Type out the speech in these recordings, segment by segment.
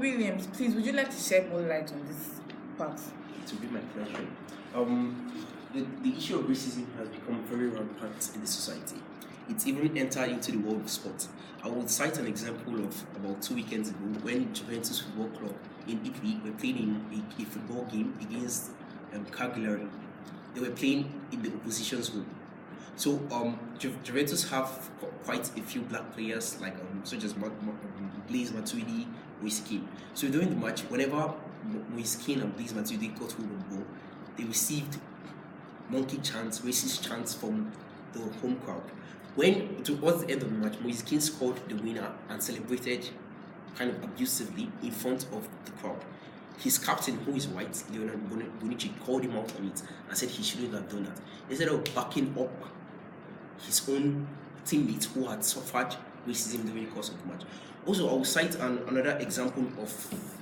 Williams, please, would you like to shed more light on this part? It will be my pleasure. The issue of racism has become very rampant in the society. It's even entered into the world of sport. I will cite an example of about 2 weekends ago when Juventus Football Club in Italy were playing a football game against Cagliari. They were playing in the opposition's home. So Juventus have quite a few black players like such as Blaise Matuidi, Moise Kean. So during the match, whenever Moise Kean and Blaise Matuidi got hold of the ball, they received monkey chants, racist chants from the home crowd. When towards the end of the match, Moise Kean scored the winner and celebrated kind of abusively in front of the crowd. His captain, who is white, Leonardo Bonucci, called him out on it and said he shouldn't have done that. Instead of backing up his own teammates who had suffered racism during the course of the match. Also, I will cite another example of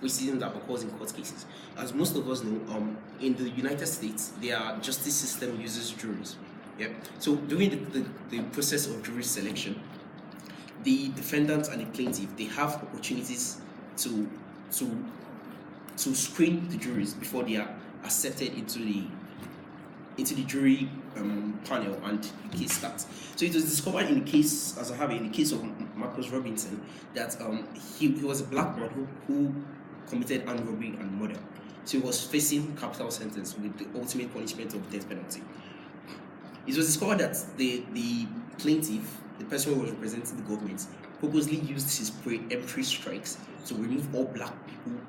racism that occurs in court cases. As most of us know, in the United States, their justice system uses juries. Yeah. So during the process of jury selection, the defendant and the plaintiff, they have opportunities to screen the juries before they are accepted into the jury panel and the case starts. So it was discovered in the case, as I have it, in the case of Marcus Robinson, that he was a black man who committed armed robbery and murder. So he was facing capital sentence with the ultimate punishment of death penalty. It was discovered that the plaintiff, the person who was representing the government, purposely used his preemptory strikes to remove all black people,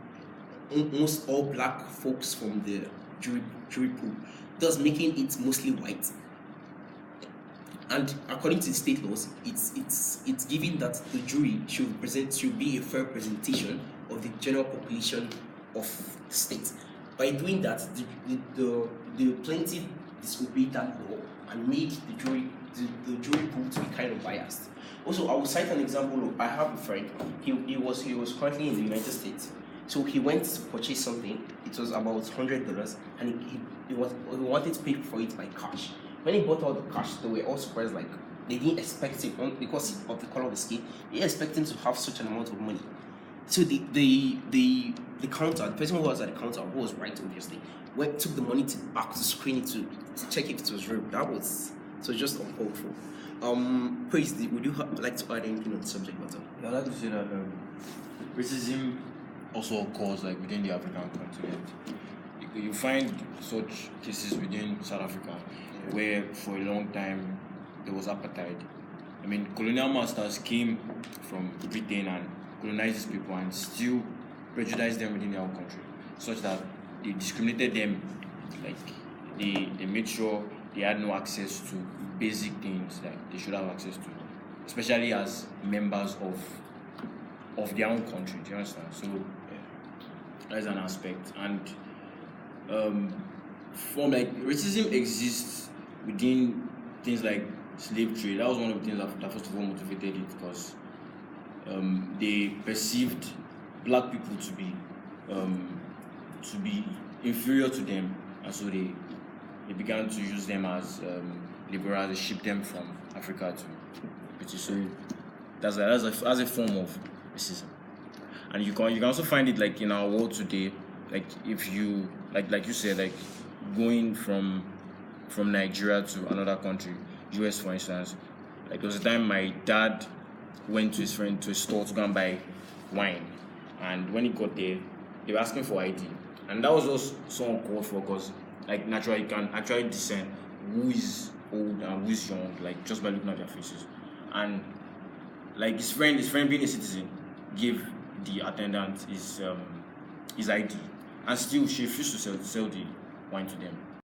almost all black folks from the jury pool, thus making it mostly white. And according to the state laws, it's given that the jury should be a fair representation of the general population of the state. By doing that, the plaintiff disobeyed that law and made the jury pool to be kind of biased. Also, I will cite an example of, I have a friend. He was currently in the United States. So he went to purchase something. It was about $100, and he wanted to pay for it by cash. When he bought all the cash, they were all surprised. Like, they didn't expect him, because of the color of his skin, they didn't expect him to have such an amount of money. So the counter, the person who was at the counter, who was right obviously, took the money back to screen it to check if it was real. That was just uncalled for. Praise, would you like to add anything on the subject matter? Yeah, I'd like to say that racism also occurs like within the African continent. You find such cases within South Africa, where for a long time there was apartheid. I mean, colonial masters came from Britain and colonized these people and still prejudiced them within their own country, such that they discriminated them. Like they made sure they had no access to basic things that they should have access to, especially as members of their own country. Do you understand? So that's an aspect. And from like racism exists within things like slave trade. That was one of the things that first of all motivated it, because they perceived black people to be inferior to them, and so they began to use them as laborers. They shipped them from Africa to British. So that's a form of racism. And you can also find it like in our world today. Like if you like you said, like going from Nigeria to another country, US for instance. Like there was a time my dad went to his friend to a store to go and buy wine, and when he got there, they were asking for ID, and that was just so uncalled for, because like naturally you can actually discern who is old and who is young, like just by looking at their faces. And like his friend being a citizen gave the attendant his ID, and still she refused to sell the wine to them.